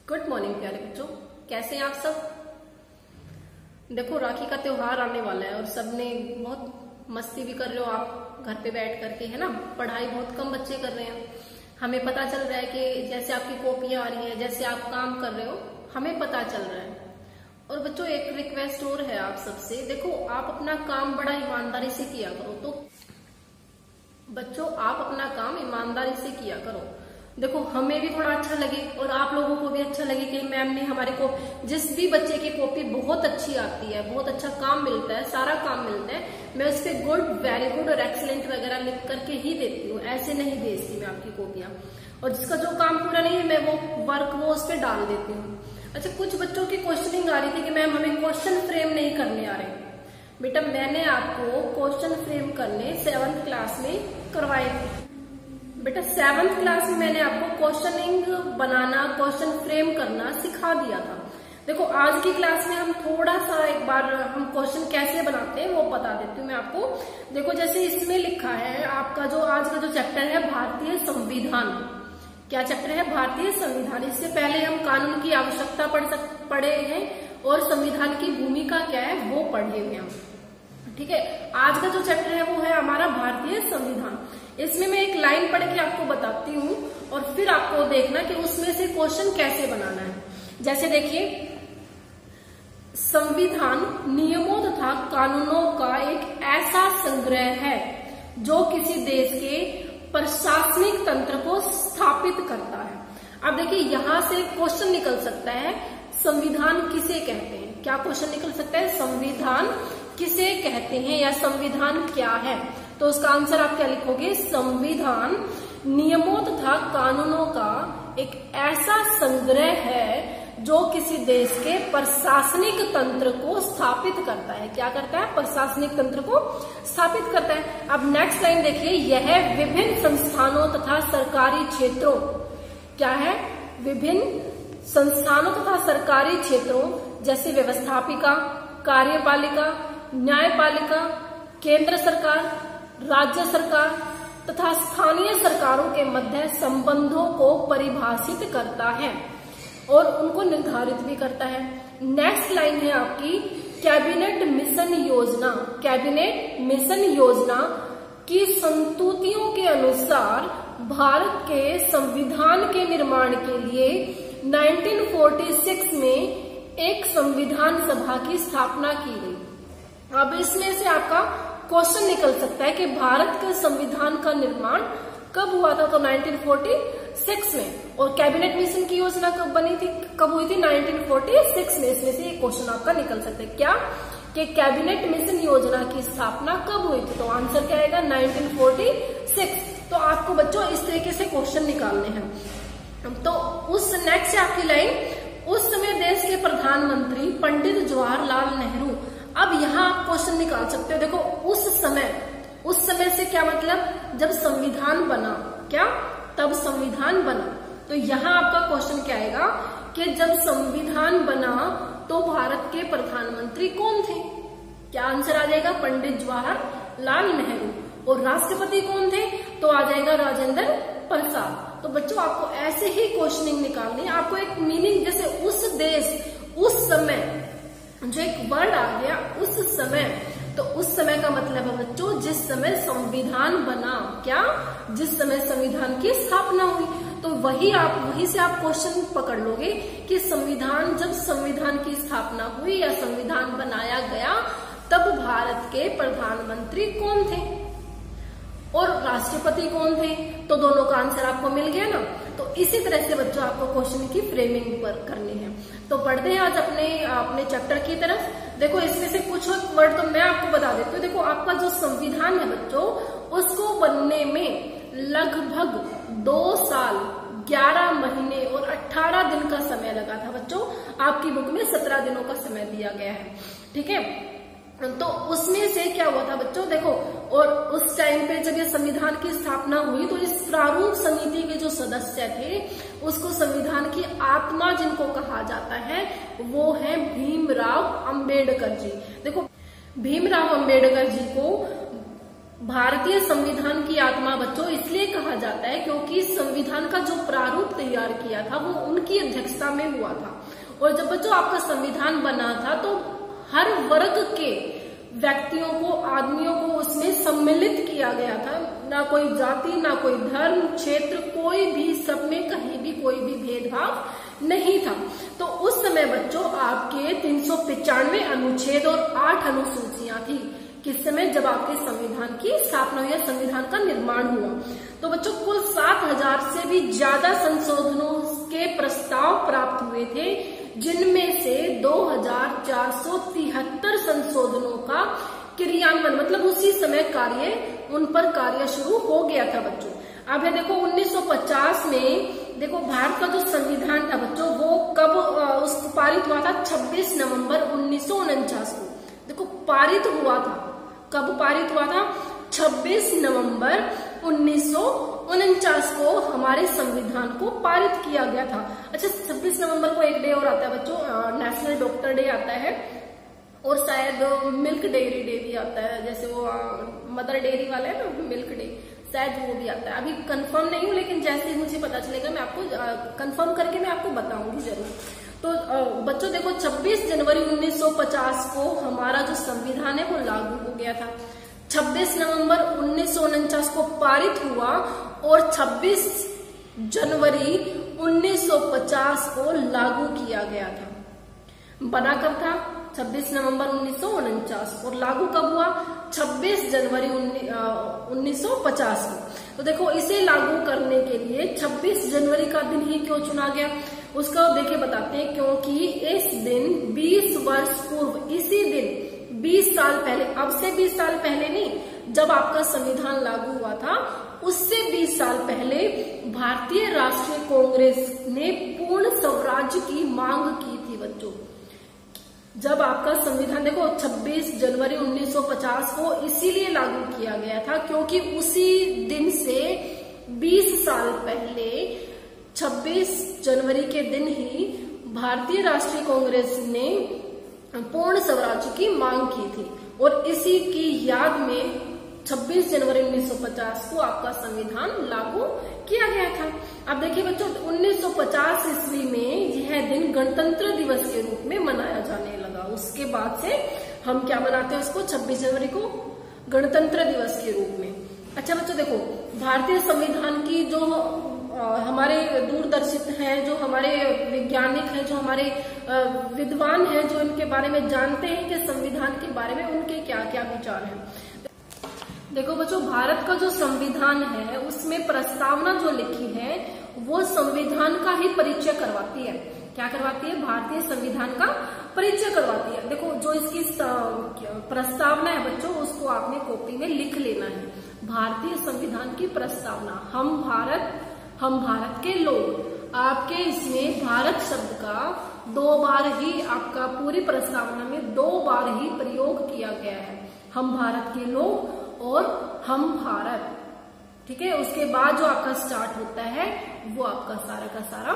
Good morning प्यारे बच्चों, कैसे हैं आप सब। देखो राखी का त्योहार आने वाला है और सबने बहुत मस्ती भी कर रहे हो आप घर पे बैठ करके, है ना। पढ़ाई बहुत कम बच्चे कर रहे हैं। हमें पता चल रहा है कि जैसे आपकी कॉपियां आ रही हैं, जैसे आप काम कर रहे हो, हमें पता चल रहा है। और बच्चों एक रिक्वेस्ट और है आप सबसे, देखो आप अपना काम बड़ा ईमानदारी से किया करो। तो बच्चों आप अपना काम ईमानदारी से किया करो। देखो हमें भी थोड़ा अच्छा लगे और आप लोगों को भी अच्छा लगे कि मैम ने हमारे को, जिस भी बच्चे की कॉपी बहुत अच्छी आती है, बहुत अच्छा काम मिलता है, सारा काम मिलता है, मैं उस पर गुड, वेरी गुड और एक्सीलेंट वगैरह लिख करके ही देती हूँ। ऐसे नहीं भेजती मैं आपकी कॉपियां। और जिसका जो काम पूरा नहीं है मैं वो वर्क वो उस पर डाल देती हूँ। अच्छा, कुछ बच्चों की क्वेश्चनिंग आ रही थी कि मैम हमें क्वेश्चन फ्रेम नहीं करने आ रहे। बेटा मैंने आपको क्वेश्चन फ्रेम करने 7th क्लास में करवाए थे। बेटा 7th क्लास में मैंने आपको क्वेश्चनिंग बनाना, क्वेश्चन फ्रेम करना सिखा दिया था। देखो आज की क्लास में हम थोड़ा सा एक बार हम क्वेश्चन कैसे बनाते हैं वो बता देती हूँ मैं आपको। देखो जैसे इसमें लिखा है आपका जो आज का जो चैप्टर है भारतीय संविधान। क्या चैप्टर है? भारतीय संविधान। इससे पहले हम कानून की आवश्यकता पढ़े हैं और संविधान की भूमिका क्या है वो पढ़े हुए हैं। ठीक है, आज का जो चैप्टर है वो है हमारा भारतीय संविधान। इसमें मैं एक लाइन पढ़ के आपको बताती हूँ और फिर आपको देखना कि उसमें से क्वेश्चन कैसे बनाना है। जैसे देखिए, संविधान नियमों तथा कानूनों का एक ऐसा संग्रह है जो किसी देश के प्रशासनिक तंत्र को स्थापित करता है। अब देखिए यहां से क्वेश्चन निकल सकता है, संविधान किसे कहते हैं। क्या क्वेश्चन निकल सकता है? संविधान किसे कहते हैं या संविधान क्या है। तो उसका आंसर आप क्या लिखोगे? संविधान नियमों तथा कानूनों का एक ऐसा संग्रह है जो किसी देश के प्रशासनिक तंत्र को स्थापित करता है। क्या करता है? प्रशासनिक तंत्र को स्थापित करता है। अब नेक्स्ट लाइन देखिए, यह विभिन्न संस्थानों तथा सरकारी क्षेत्रों, क्या है? विभिन्न संस्थानों तथा सरकारी क्षेत्रों जैसे व्यवस्थापिका, कार्यपालिका, न्यायपालिका, केंद्र सरकार, राज्य सरकार तथा स्थानीय सरकारों के मध्य संबंधों को परिभाषित करता है और उनको निर्धारित भी करता है। नेक्स्ट लाइन है आपकी, कैबिनेट मिशन योजना। कैबिनेट मिशन योजना की संस्तुतियों के अनुसार भारत के संविधान के निर्माण के लिए 1946 में एक संविधान सभा की स्थापना की गई। अब इसमें से आपका क्वेश्चन निकल सकता है कि भारत के संविधान का निर्माण कब हुआ था? तो 1946 में। और कैबिनेट मिशन की योजना कब बनी थी, कब हुई थी? 1946 में। इसमें से एक क्वेश्चन आपका निकल सकता है। क्या कि कैबिनेट मिशन योजना की स्थापना कब हुई थी? तो आंसर क्या आएगा? 1946। तो आपको बच्चों इस तरीके से क्वेश्चन निकालने हैं। तो उस नेक्स्ट आपकी लाइन, उस समय देश के प्रधानमंत्री पंडित जवाहरलाल नेहरू। अब यहाँ आप क्वेश्चन निकाल सकते हो। देखो उस समय से क्या मतलब? जब संविधान बना। क्या? तब संविधान बना। तो यहाँ आपका क्वेश्चन क्या आएगा कि जब संविधान बना तो भारत के प्रधानमंत्री कौन थे? क्या आंसर आ जाएगा? पंडित जवाहरलाल नेहरू। और राष्ट्रपति कौन थे? तो आ जाएगा राजेंद्र प्रसाद। तो बच्चों आपको ऐसे ही क्वेश्चनिंग निकालनी है। आपको एक मीनिंग, जैसे उस देश, उस समय, जो एक वर्ड आ गया उस समय, तो उस समय का मतलब है बच्चों जिस समय संविधान बना। क्या? जिस समय संविधान की स्थापना हुई। तो वही से आप क्वेश्चन पकड़ लोगे कि संविधान, जब संविधान की स्थापना हुई या संविधान बनाया गया तब भारत के प्रधानमंत्री कौन थे और राष्ट्रपति कौन थे। तो दोनों का आंसर आपको मिल गया ना। तो इसी तरह से बच्चों आपको क्वेश्चन की फ्रेमिंग पर करनी है। तो पढ़ते हैं आज अपने चैप्टर की तरफ। देखो इसमें से कुछ वर्ड तो मैं आपको बता देती हूँ। देखो आपका जो संविधान है बच्चों, उसको बनने में लगभग 2 साल 11 महीने और 18 दिन का समय लगा था बच्चों। आपकी बुक में 17 दिनों का समय दिया गया है। ठीक है, तो उसमें से क्या हुआ था बच्चों, देखो, और उस टाइम पे जब ये संविधान की स्थापना हुई तो इस प्रारूप समिति के जो सदस्य थे, उसको संविधान की आत्मा जिनको कहा जाता है वो है भीमराव अंबेडकर जी। देखो भीमराव अंबेडकर जी को भारतीय संविधान की आत्मा बच्चों इसलिए कहा जाता है क्योंकि संविधान का जो प्रारूप तैयार किया था वो उनकी अध्यक्षता में हुआ था। और जब बच्चों आपका संविधान बना था तो हर वर्ग के व्यक्तियों को, आदमियों को उसमें सम्मिलित किया गया था। ना कोई जाति, ना कोई धर्म, क्षेत्र, कोई भी, सब में कहीं भी कोई भी भेदभाव नहीं था। तो उस समय बच्चों आपके 395 अनुच्छेद और 8 अनुसूचियां थी। किस समय? जब आपके संविधान की स्थापना हुई, संविधान का निर्माण हुआ। तो बच्चों कुल 7000 से भी ज्यादा संशोधनों के प्रस्ताव प्राप्त हुए थे, जिनमें से 2473 संशोधनों का क्रियान्वयन, मतलब उसी समय उन पर कार्य शुरू हो गया था बच्चों। अब है देखो 1950 में देखो भारत का जो संविधान था बच्चों वो कब उसको पारित हुआ था? 26 नवंबर 1949 को देखो पारित हुआ था। कब पारित हुआ था? 26 नवंबर 1949 को हमारे संविधान को पारित किया गया था। अच्छा, 26 नवंबर को एक डे और आता है बच्चों, नेशनल डॉक्टर डे आता है, और शायद मिल्क डेयरी डे भी आता है, जैसे वो मदर डेयरी वाला है ना, मिल्क डे, शायद वो भी आता है। अभी कंफर्म नहीं हूँ, लेकिन जैसे ही मुझे पता चलेगा मैं आपको कंफर्म करके मैं आपको बताऊंगी जरूर। तो बच्चों देखो 26 जनवरी 1950 को हमारा जो संविधान है वो लागू हो गया था। 26 नवंबर 1949 को पारित हुआ और 26 जनवरी 1950 को लागू किया गया था। बना कब था? 26 नवंबर 1949 और लागू कब हुआ? 26 जनवरी 1950 को। तो देखो इसे लागू करने के लिए 26 जनवरी का दिन ही क्यों चुना गया? उसको देखिए बताते हैं, क्योंकि इस दिन 20 वर्ष पूर्व, इसी दिन 20 साल पहले, अब से 20 साल पहले नहीं, जब आपका संविधान लागू हुआ था उससे 20 साल पहले भारतीय राष्ट्रीय कांग्रेस ने पूर्ण स्वराज्य की मांग की थी बच्चों। जब आपका संविधान देखो 26 जनवरी 1950 को इसीलिए लागू किया गया था क्योंकि उसी दिन से 20 साल पहले 26 जनवरी के दिन ही भारतीय राष्ट्रीय कांग्रेस ने पूर्ण स्वराज्य की मांग की थी, और इसी की याद में 26 जनवरी 1950 को आपका संविधान लागू किया गया था। अब देखिए बच्चों 1950 ईस्वी में यह दिन गणतंत्र दिवस के रूप में मनाया जाने लगा। उसके बाद से हम क्या मनाते हैं उसको? 26 जनवरी को गणतंत्र दिवस के रूप में। अच्छा बच्चों देखो भारतीय संविधान की जो हमारे दूरदर्शित हैं, जो हमारे वैज्ञानिक हैं, जो हमारे विद्वान हैं, जो इनके बारे में जानते हैं कि संविधान के बारे में उनके क्या क्या विचार हैं। देखो बच्चों भारत का जो संविधान है उसमें प्रस्तावना जो लिखी है वो संविधान का ही परिचय करवाती है। क्या करवाती है? भारतीय संविधान का परिचय करवाती है। देखो जो इसकी प्रस्तावना है बच्चों उसको आपने कॉपी में लिख लेना है। भारतीय संविधान की प्रस्तावना, हम भारत के लोग। आपके इसमें भारत शब्द का 2 बार ही, आपका पूरी प्रस्तावना में 2 बार ही प्रयोग किया गया है। हम भारत के लोग और हम भारत, ठीक है। उसके बाद जो आपका स्टार्ट होता है वो आपका सारा का सारा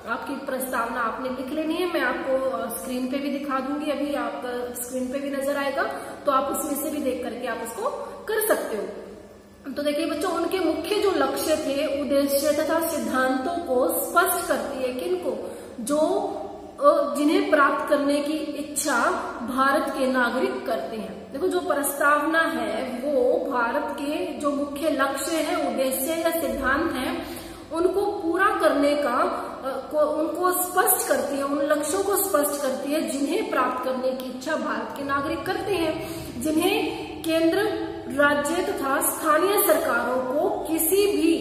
आपकी प्रस्तावना आपने लिख लेनी है। मैं आपको स्क्रीन पे भी दिखा दूंगी, अभी आपका स्क्रीन पे भी नजर आएगा, तो आप उसमें से भी देख करके आप उसको कर सकते हो। तो देखिए बच्चों उनके मुख्य जो लक्ष्य थे, उद्देश्य तथा सिद्धांतों को स्पष्ट करती है। किनको? जो जिन्हें प्राप्त करने की इच्छा भारत के नागरिक करते हैं। देखो जो प्रस्तावना है वो भारत के जो मुख्य लक्ष्य है, उद्देश्य या सिद्धांत है, उनको पूरा करने का उनको स्पष्ट करती है, उन लक्ष्यों को स्पष्ट करती है जिन्हें प्राप्त करने की इच्छा भारत के नागरिक करते हैं, जिन्हें केंद्र, राज्य तथा स्थानीय सरकारों को किसी भी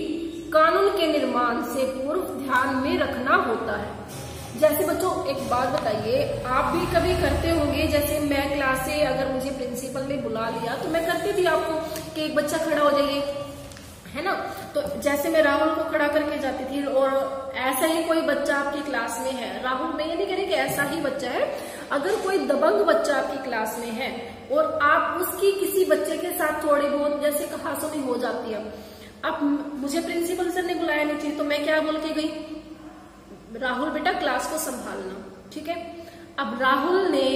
कानून के निर्माण से पूर्व ध्यान में रखना होता है। जैसे बच्चों एक बात बताइए, आप भी कभी करते होंगे, जैसे मैं क्लास से अगर मुझे प्रिंसिपल ने बुला लिया तो मैं करती थी आपको कि एक बच्चा खड़ा हो जाइए, है ना। तो जैसे मैं राहुल को खड़ा करके जाती थी, और ऐसा ही कोई बच्चा आपकी क्लास में है, राहुल मैं ये नहीं कह रही कि ऐसा ही बच्चा है, अगर कोई दबंग बच्चा आपकी क्लास में है और आप उसकी किसी बच्चे के साथ थोड़ी बहुत जैसे कहासुनी हो जाती है, अब मुझे प्रिंसिपल सर ने बुलाया नहीं थी तो मैं क्या बोल के गई, राहुल बेटा क्लास को संभालना, ठीक है। अब राहुल ने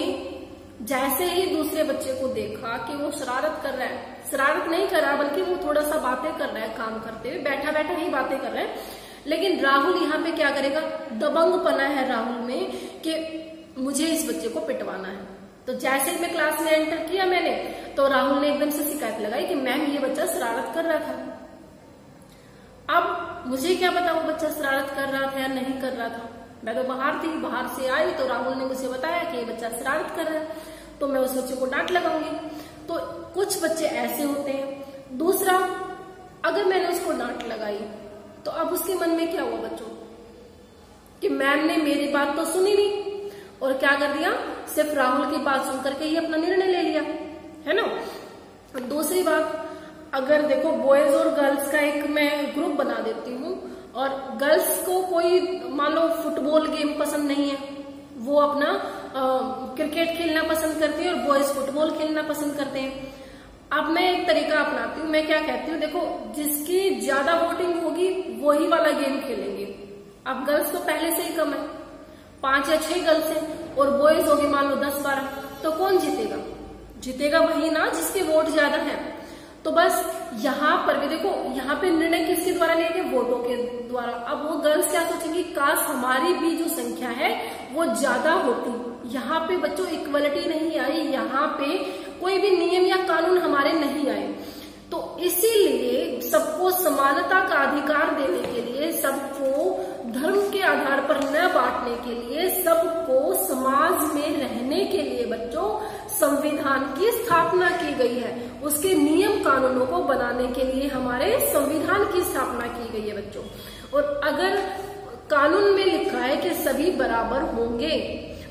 जैसे ही दूसरे बच्चे को देखा कि वो शरारत कर रहा है, शरारत नहीं कर रहा, बल्कि वो थोड़ा सा बातें कर रहा है, काम करते हुए बैठा बैठा ही बातें कर रहा है। लेकिन राहुल यहाँ पे क्या करेगा, दबंगपना है राहुल में कि मुझे इस बच्चे को पिटवाना है। तो जैसे ही मैं क्लास में एंटर किया मैंने, तो राहुल ने एकदम से शिकायत लगाई कि मैम ये बच्चा शरारत कर रहा था। अब मुझे क्या पता वो बच्चा शरारत कर रहा था या नहीं कर रहा था, मैं तो बाहर थी, बाहर से आई तो राहुल ने मुझे बताया कि ये बच्चा शरारत कर रहा है, तो मैं उस बच्चे को डांट लगाऊंगी। तो कुछ बच्चे ऐसे होते हैं। दूसरा, अगर मैंने उसको डांट लगाई तो अब उसके मन में क्या हुआ बच्चों कि मैम ने मेरी बात तो सुनी नहीं और क्या कर दिया, सिर्फ राहुल की बात सुनकर के ही अपना निर्णय ले लिया, है ना। दूसरी बात, अगर देखो बॉयज और गर्ल्स का एक मैं ग्रुप बना देती हूँ और गर्ल्स को कोई मान लो फुटबॉल गेम पसंद नहीं है, वो अपना क्रिकेट खेलना पसंद करती है और बॉयज फुटबॉल खेलना पसंद करते हैं। अब मैं एक तरीका अपनाती हूँ, मैं क्या कहती हूँ, देखो जिसकी ज्यादा वोटिंग होगी वही वाला गेम खेलेंगे। अब गर्ल्स तो पहले से ही कम है, 5 या 6 गर्ल्स है और बॉयज होगी मान लो 10-12, तो कौन जीतेगा, जीतेगा वही ना जिसके वोट ज्यादा है। तो बस यहाँ पर भी देखो, यहाँ पे निर्णय किसके द्वारा लिया गया, वोटों के द्वारा। अब वो गर्ल्स क्या सोचेंगी, काश हमारी भी जो संख्या है वो ज्यादा होती। यहाँ पे बच्चों इक्वलिटी नहीं आई, यहाँ पे कोई भी नियम या कानून हमारे नहीं आए। तो इसीलिए सबको समानता का अधिकार देने के लिए, सबको धर्म के आधार पर न बांटने के लिए, सबको समाज में रहने के लिए बच्चों संविधान की स्थापना की गई है। उसके नियम कानूनों को बनाने के लिए हमारे संविधान की स्थापना की गई है बच्चों। और अगर कानून में लिखा है कि सभी बराबर होंगे,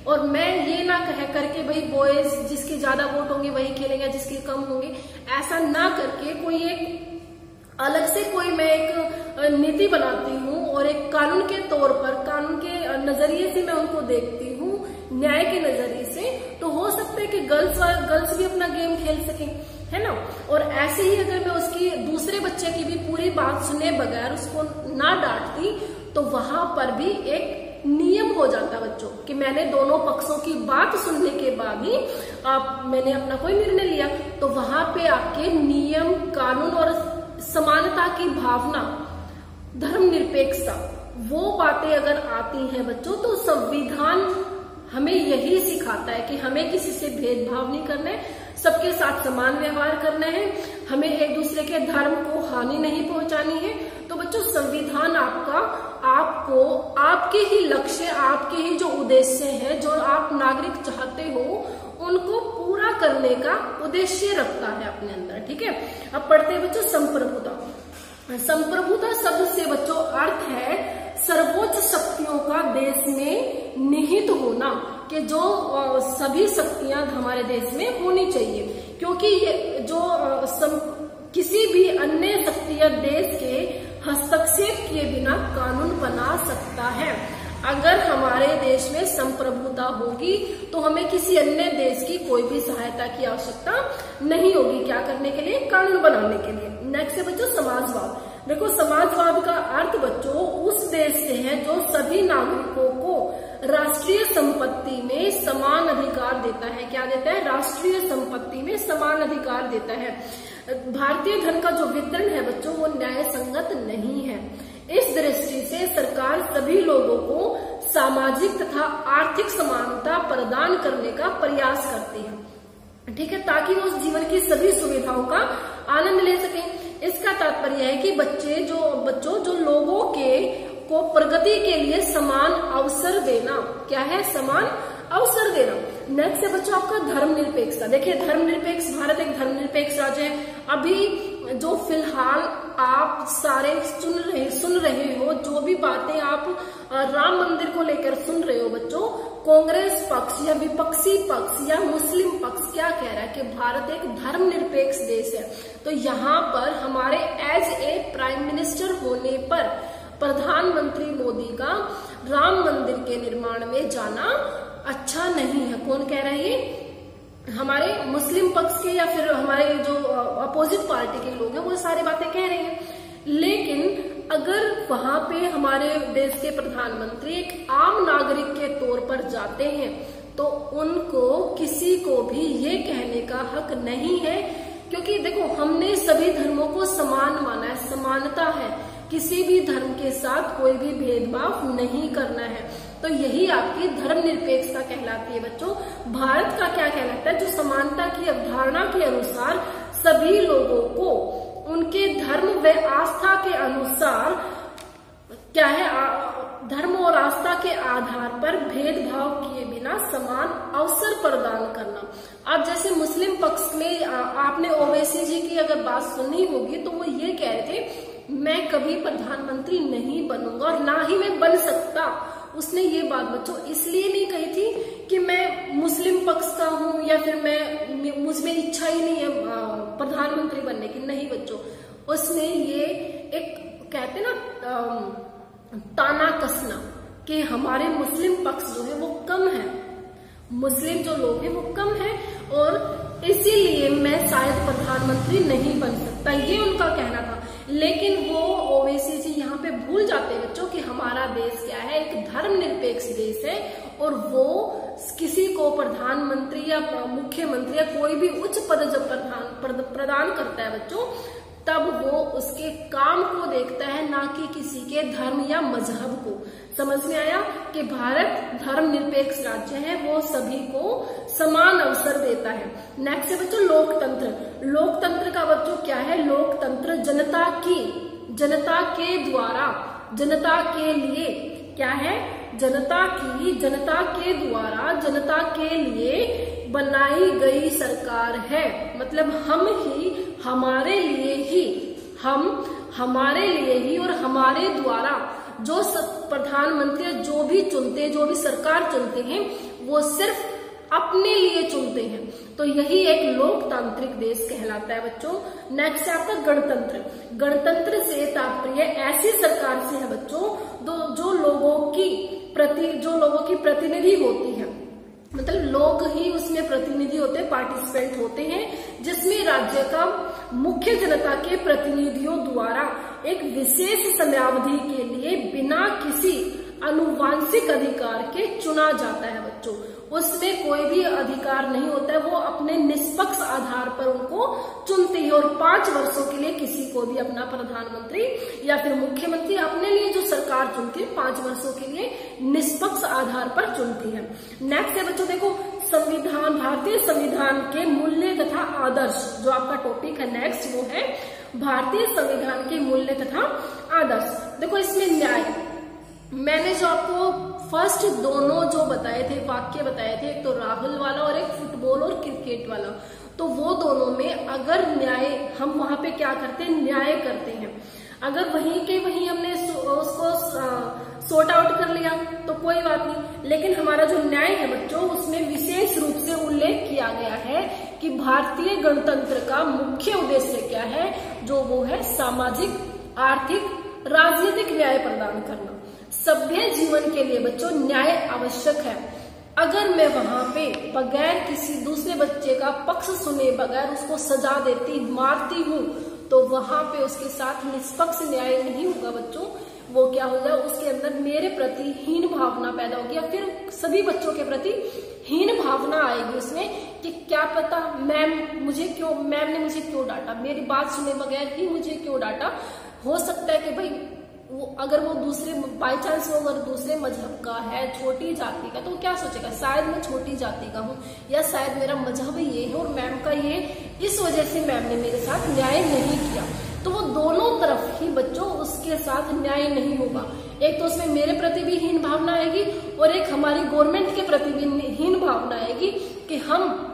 और मैं ये ना कह करके भाई बॉयज जिसके ज्यादा वोट होंगे वही खेलेंगे, जिसके कम होंगे, ऐसा ना करके कोई एक अलग से कोई मैं एक नीति बनाती हूँ और एक कानून के तौर पर, कानून के नजरिए से मैं उनको देखती हूँ, न्याय के नजरिए से, तो हो सकता है कि गर्ल्स भी अपना गेम खेल सकें, है ना। और ऐसे ही अगर मैं उसकी दूसरे बच्चे की भी पूरी बात सुने बगैर उसको ना डांटती, तो वहां पर भी एक नियम हो जाता बच्चों कि मैंने दोनों पक्षों की बात सुनने के बाद ही मैंने अपना कोई निर्णय लिया। तो वहां पे आपके नियम, कानून और समानता की भावना, धर्मनिरपेक्षता, वो बातें अगर आती हैं बच्चों, तो संविधान हमें यही सिखाता है कि हमें किसी से भेदभाव नहीं करना है, सबके साथ समान व्यवहार करना है, हमें एक दूसरे के धर्म को हानि नहीं पहुंचानी है। तो बच्चों संविधान आपको आपके ही लक्ष्य, आपके ही जो उद्देश्य है, जो आप नागरिक चाहते हो, उनको पूरा करने का उद्देश्य रखता है अपने अंदर, ठीक है। अब पढ़ते हैं बच्चों संप्रभुता। संप्रभुता शब्द से बच्चों अर्थ है सर्वोच्च शक्तियों का देश में निहित होना, कि जो सभी शक्तियां हमारे देश में होनी चाहिए, क्योंकि ये जो किसी भी अन्य शक्ति या देश के हस्तक्षेप किए बिना कानून बना सकता है। अगर हमारे देश में संप्रभुता होगी तो हमें किसी अन्य देश की कोई भी सहायता की आवश्यकता नहीं होगी, क्या करने के लिए, कानून बनाने के लिए। नेक्स्ट है बच्चों समाजवाद। देखो समाजवाद का अर्थ बच्चों उस देश से है जो सभी नागरिकों को राष्ट्रीय संपत्ति में समान अधिकार देता है। क्या देता है, राष्ट्रीय संपत्ति में समान अधिकार देता है। भारतीय धन का जो वितरण है बच्चों वो न्याय संगत नहीं है। इस दृष्टि से सरकार सभी लोगों को सामाजिक तथा आर्थिक समानता प्रदान करने का प्रयास करती है, ठीक है, ताकि वो उस जीवन की सभी सुविधाओं का आनंद ले सकें। इसका तात्पर्य है कि बच्चों जो लोगों को प्रगति के लिए समान अवसर देना, क्या है, समान अवसर देना। नेक्स्ट है बच्चों आपका धर्मनिरपेक्षता। देखिए धर्मनिरपेक्ष, भारत एक धर्मनिरपेक्ष राज्य है। अभी जो फिलहाल आप सारे सुन रहे हो, जो भी बातें आप राम मंदिर को लेकर सुन रहे हो बच्चों, कांग्रेस पक्ष या विपक्षी पक्ष या मुस्लिम पक्ष क्या कह रहा है कि भारत एक धर्मनिरपेक्ष देश है। तो यहाँ पर हमारे एज ए प्राइम मिनिस्टर होने पर प्रधानमंत्री मोदी का राम मंदिर के निर्माण में जाना अच्छा नहीं है। कौन कह रहा है ये, हमारे मुस्लिम पक्ष के या फिर हमारे जो अपोजिट पार्टी के लोग हैं वो सारी बातें कह रहे हैं। लेकिन अगर वहां पे हमारे देश के प्रधानमंत्री एक आम नागरिक के तौर पर जाते हैं तो उनको किसी को भी ये कहने का हक नहीं है क्योंकि देखो हमने सभी धर्मों को समान माना है, समानता है, किसी भी धर्म के साथ कोई भी भेदभाव नहीं करना है। तो यही आपकी धर्मनिरपेक्षता कहलाती है बच्चों। भारत का क्या कहलाता है, जो समानता की अवधारणा के अनुसार सभी लोगों को उनके धर्म व आस्था के अनुसार क्या है, धर्म और आस्था के आधार पर भेदभाव किए बिना समान अवसर प्रदान करना। अब जैसे मुस्लिम पक्ष में आपने ओवैसी जी की अगर बात सुनी होगी तो वो ये कह रहे थे मैं कभी प्रधानमंत्री नहीं बनूंगा और ना ही मैं बन सकता। उसने ये बात बच्चों इसलिए नहीं कही थी कि मैं मुस्लिम पक्ष का हूं या फिर मुझमें इच्छा ही नहीं है प्रधानमंत्री बनने की, नहीं बच्चों। उसने ये एक कहते ना ताना कसना कि हमारे मुस्लिम पक्ष जो है वो कम है, मुस्लिम जो लोग हैं वो कम है और इसीलिए मैं शायद प्रधानमंत्री नहीं बन सकता, ये उनका कहना था। लेकिन वो ओवैसी जी यहाँ पे भूल जाते हैं बच्चों कि हमारा देश क्या है, एक धर्मनिरपेक्ष देश है और वो किसी को प्रधानमंत्री या मुख्यमंत्री या कोई भी उच्च पद जब प्रदान करता है बच्चों, तब वो उसके काम को देखता है, ना कि किसी के धर्म या मजहब को। समझ में आया कि भारत धर्मनिरपेक्ष राज्य है, वो सभी को समान अवसर देता है। नेक्स्ट है बच्चों लोकतंत्र। लोकतंत्र का बच्चों क्या है, लोकतंत्र जनता के द्वारा, जनता के लिए क्या है, जनता के द्वारा जनता के लिए बनाई गई सरकार है। मतलब हमारे लिए ही और हमारे द्वारा जो प्रधानमंत्री जो भी सरकार चुनते हैं वो सिर्फ अपने लिए चुनते हैं। तो यही एक लोकतांत्रिक देश कहलाता है बच्चों। नेक्स्ट है आपका गणतंत्र। गणतंत्र से तात्पर्य ऐसी सरकार से है बच्चों जो लोगों की प्रतिनिधि होती है, मतलब लोग ही उसमें प्रतिनिधि होते हैं, पार्टिसिपेंट होते हैं, जिसमें राज्य का मुख्य जनता के प्रतिनिधियों द्वारा एक विशेष समयावधि के लिए बिना किसी आनुवांशिक अधिकार के चुना जाता है बच्चों। उसमें कोई भी अधिकार नहीं होता है, वो अपने निष्पक्ष आधार पर उनको चुनते हैं और 5 वर्षों के लिए किसी को भी अपना प्रधानमंत्री या फिर मुख्यमंत्री अपने लिए जो सरकार चुनती है 5 वर्षों के लिए निष्पक्ष आधार पर चुनती है। नेक्स्ट है बच्चों देखो संविधान, भारतीय संविधान के मूल्य तथा आदर्श, जो आपका टॉपिक है नेक्स्ट वो है भारतीय संविधान के मूल्य तथा आदर्श। देखो इसमें न्याय, मैंने जो आपको फर्स्ट दोनों जो बताए थे वाक्य बताए थे, एक तो राहुल वाला और एक फुटबॉल और क्रिकेट वाला, तो वो दोनों में अगर न्याय हम वहां पे क्या करते हैं, न्याय करते हैं। अगर वहीं हमने उसको सॉर्ट आउट कर लिया तो कोई बात नहीं, लेकिन हमारा जो न्याय है बच्चों उसमें विशेष रूप से उल्लेख किया गया है कि भारतीय गणतंत्र का मुख्य उद्देश्य क्या है, जो वो है सामाजिक, आर्थिक, राजनीतिक न्याय प्रदान करना। सभ्य जीवन के लिए बच्चों न्याय आवश्यक है। अगर मैं वहां पे बगैर किसी दूसरे बच्चे का पक्ष सुने, बगैर उसको सजा देती, मारती हूँ, तो वहां पे उसके साथ निष्पक्ष न्याय नहीं होगा बच्चों। वो क्या होगा, उसके अंदर मेरे प्रति हीन भावना पैदा होगी या फिर सभी बच्चों के प्रति हीन भावना आएगी उसमें कि क्या पता मैम ने मुझे क्यों डांटा, मेरी बात सुने बगैर ही मुझे क्यों डांटा। हो सकता है कि भाई अगर वो दूसरे बाई चांस वो अगर दूसरे मजहब का है, छोटी जाति का, तो वो क्या सोचेगा, शायद मैं छोटी जाति का हूँ या शायद मेरा मजहब ये है और मैम का ये, इस वजह से मैम ने मेरे साथ न्याय नहीं किया। तो वो दोनों तरफ ही बच्चों उसके साथ न्याय नहीं होगा। एक तो उसमें मेरे प्रति भी हीन भावना आएगी और एक हमारी गवर्नमेंट के प्रति भी हीन भावना आएगी कि हम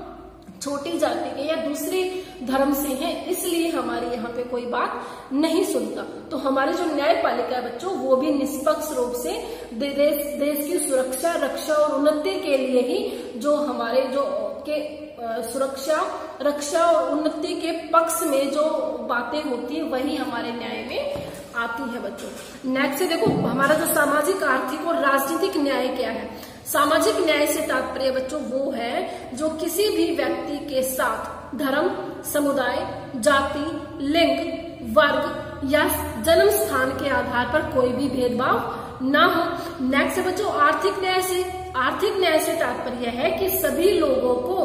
छोटी जाति के या दूसरे धर्म से हैं, इसलिए हमारे यहाँ पे कोई बात नहीं सुनता। तो हमारी जो न्यायपालिका है बच्चों वो भी निष्पक्ष रूप से देश की सुरक्षा, रक्षा और उन्नति के लिए ही जो हमारे जो के सुरक्षा, रक्षा और उन्नति के पक्ष में जो बातें होती है वही हमारे न्याय में आती है बच्चों। नेक्स्ट देखो हमारा जो सामाजिक, आर्थिक और राजनीतिक न्याय क्या है। सामाजिक न्याय से तात्पर्य बच्चों वो है जो किसी भी व्यक्ति के साथ धर्म, समुदाय, जाति, लिंग, वर्ग या जन्म स्थान के आधार पर कोई भी भेदभाव ना हो। नेक्स्ट है बच्चों आर्थिक न्याय से। आर्थिक न्याय से तात्पर्य है कि सभी लोगों को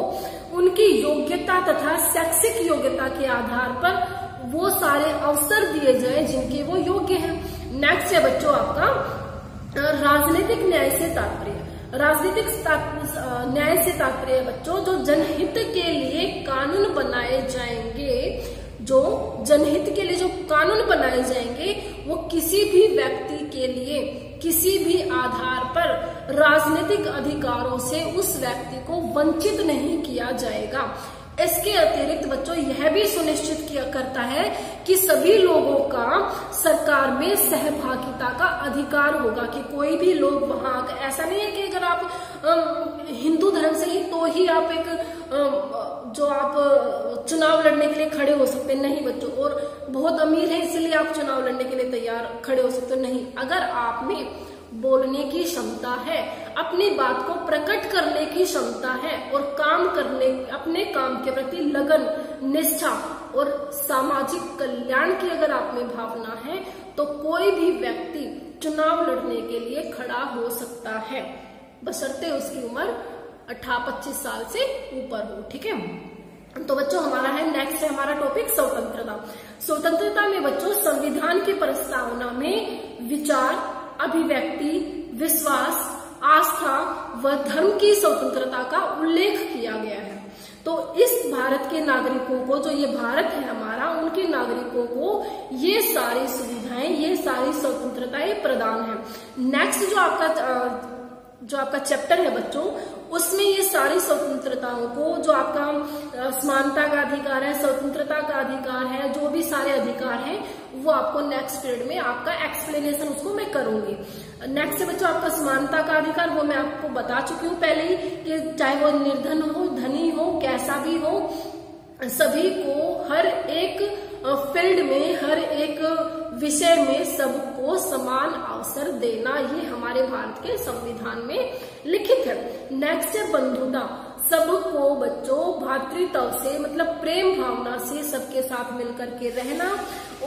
उनकी योग्यता तथा शैक्षिक योग्यता के आधार पर वो सारे अवसर दिए जाए जिनके वो योग्य हैं। नेक्स्ट है बच्चों आपका राजनीतिक न्याय से तात्पर्य। राजनीतिक न्याय से तात्पर्य बच्चों जो जनहित के लिए कानून बनाए जाएंगे, जो जनहित के लिए जो कानून बनाए जाएंगे वो किसी भी व्यक्ति के लिए किसी भी आधार पर राजनीतिक अधिकारों से उस व्यक्ति को वंचित नहीं किया जाएगा। इसके अतिरिक्त बच्चों यह भी सुनिश्चित किया करता है कि सभी लोगों का सरकार में सहभागिता का अधिकार होगा, कि कोई भी लोग वहां, ऐसा नहीं है कि अगर आप हिंदू धर्म से ही तो ही आप एक जो आप चुनाव लड़ने के लिए खड़े हो सकते हैं, नहीं बच्चों, और बहुत अमीर है इसीलिए आप चुनाव लड़ने के लिए तैयार खड़े हो सकते हो, नहीं। अगर आप में बोलने की क्षमता है, अपनी बात को प्रकट करने की क्षमता है और काम करने, अपने काम के प्रति लगन, निष्ठा और सामाजिक कल्याण की अगर आप में भावना है तो कोई भी व्यक्ति चुनाव लड़ने के लिए खड़ा हो सकता है, बशर्ते उसकी उम्र 18-25 साल से ऊपर हो। ठीक है, तो बच्चों हमारा है नेक्स्ट है हमारा टॉपिक स्वतंत्रता। स्वतंत्रता में बच्चों संविधान की प्रस्तावना में विचार, अभिव्यक्ति, विश्वास, आस्था व धर्म की स्वतंत्रता का उल्लेख किया गया है। तो इस भारत के नागरिकों को, जो ये भारत है हमारा, उनके नागरिकों को ये सारी सुविधाएं, ये सारी स्वतंत्रताएं प्रदान है। नेक्स्ट जो आपका चैप्टर है बच्चों, उसमें ये सारी स्वतंत्रताओं को, जो आपका समानता का अधिकार है, स्वतंत्रता का अधिकार है, जो भी सारे अधिकार हैं वो आपको नेक्स्ट पीरियड में आपका एक्सप्लेनेशन उसको मैं करूंगी। नेक्स्ट है बच्चों आपका समानता का अधिकार, वो मैं आपको बता चुकी हूँ पहले ही कि चाहे वो निर्धन हो, धनी हो, कैसा भी हो, सभी को हर एक फील्ड में, हर एक विषय में सबको समान अवसर देना, ये हमारे भारत के संविधान में लिखित है। नेक्स्ट है बंधुता। सबको बच्चों भातृत्व से, मतलब प्रेम भावना से सबके साथ मिलकर के रहना,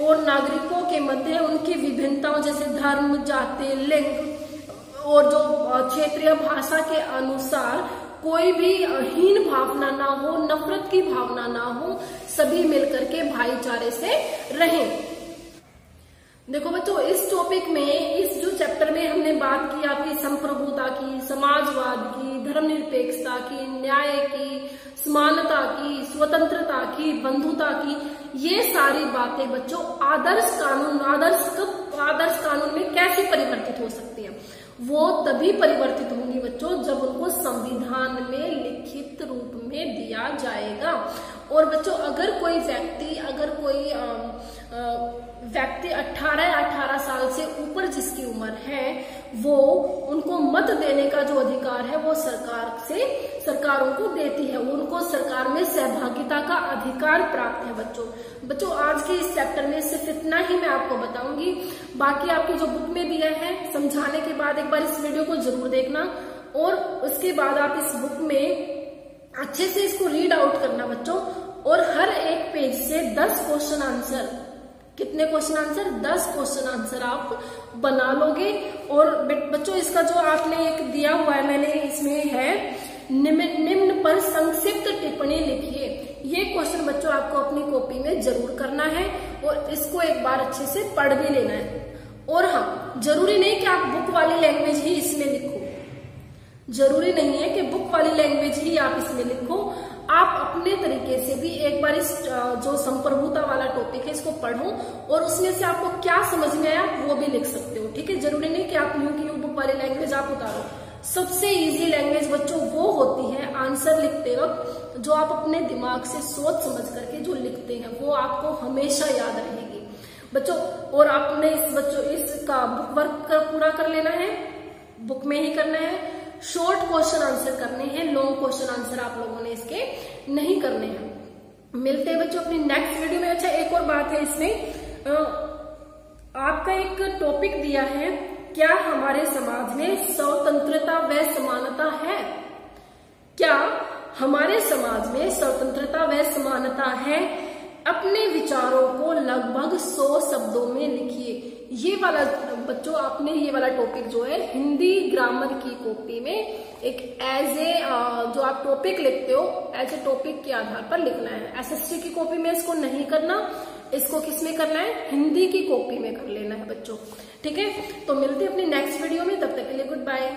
और नागरिकों के मध्य उनकी विभिन्नताओं जैसे धर्म, जाति, लिंग और जो क्षेत्रीय भाषा के अनुसार कोई भी हीन भावना ना हो, नफरत की भावना ना हो, सभी मिलकर के भाईचारे से रहें। देखो बच्चों इस टॉपिक में, इस जो चैप्टर में हमने बात की आपकी संप्रभुता की, समाजवाद की, धर्मनिरपेक्षता की, न्याय की, समानता की, स्वतंत्रता की, बंधुता की, ये सारी बातें बच्चों आदर्श कानून में कैसे परिवर्तित हो सकती है? वो तभी परिवर्तित होंगी बच्चों जब उनको संविधान में लिखित रूप में दिया जाएगा। और बच्चों अगर कोई व्यक्ति 18 साल से ऊपर जिसकी उम्र है, वो उनको मत देने का जो अधिकार है वो सरकारों को देती है, उनको सरकार में सहभागिता का अधिकार प्राप्त है। बच्चों आज के इस चैप्टर में सिर्फ इतना ही मैं आपको बताऊंगी। बाकी आपकी जो बुक में दिया है समझाने के बाद एक बार इस वीडियो को जरूर देखना, और उसके बाद आप इस बुक में अच्छे से इसको रीड आउट करना बच्चों, और हर एक पेज से 10 क्वेश्चन आंसर, कितने क्वेश्चन आंसर? 10 क्वेश्चन आंसर आप बना लोगे। और बच्चों इसका जो आपने एक दिया हुआ है, मैंने इसमें है निम्न पर संक्षिप्त टिप्पणी लिखिए, ये क्वेश्चन बच्चों आपको अपनी कॉपी में जरूर करना है और इसको एक बार अच्छे से पढ़ भी लेना है। और हाँ, जरूरी नहीं कि आप बुक वाली लैंग्वेज ही इसमें लिखो, जरूरी नहीं है कि बुक वाली लैंग्वेज ही आप इसमें लिखो, आप अपने तरीके से भी एक बार इस जो संप्रभुता वाला टॉपिक है इसको पढ़ो और उसमें से आपको क्या समझ में आया वो भी लिख सकते हो। ठीक है, जरूरी नहीं कि आप यूं की यूं बुक वाली लैंग्वेज आप उतारो। सबसे इजी लैंग्वेज बच्चों वो होती है आंसर लिखते वक्त जो आप अपने दिमाग से सोच समझ करके जो लिखते हैं, वो आपको हमेशा याद रहेगी बच्चों। और आपने इसका बुक वर्क पूरा कर लेना है, बुक में ही करना है। शॉर्ट क्वेश्चन आंसर करने हैं, लॉन्ग क्वेश्चन आंसर आप लोगों ने इसके नहीं करने हैं। मिलते हैं बच्चों अपनी नेक्स्ट वीडियो में। अच्छा, एक और बात है इसमें, आपका एक टॉपिक दिया है, क्या हमारे समाज में स्वतंत्रता व समानता है? क्या हमारे समाज में स्वतंत्रता व समानता है? अपने विचारों को लगभग 100 शब्दों में लिखिए। ये वाला बच्चों आपने ये वाला टॉपिक जो है हिंदी ग्रामर की कॉपी में एक एज ए जो आप टॉपिक लिखते हो एज ए टॉपिक के आधार पर लिखना है। एसएसटी की कॉपी में इसको नहीं करना, इसको किस में करना है, हिंदी की कॉपी में कर लेना है बच्चों। ठीक है, तो मिलते हैं अपनी नेक्स्ट वीडियो में, तब तक के लिए गुड बाय।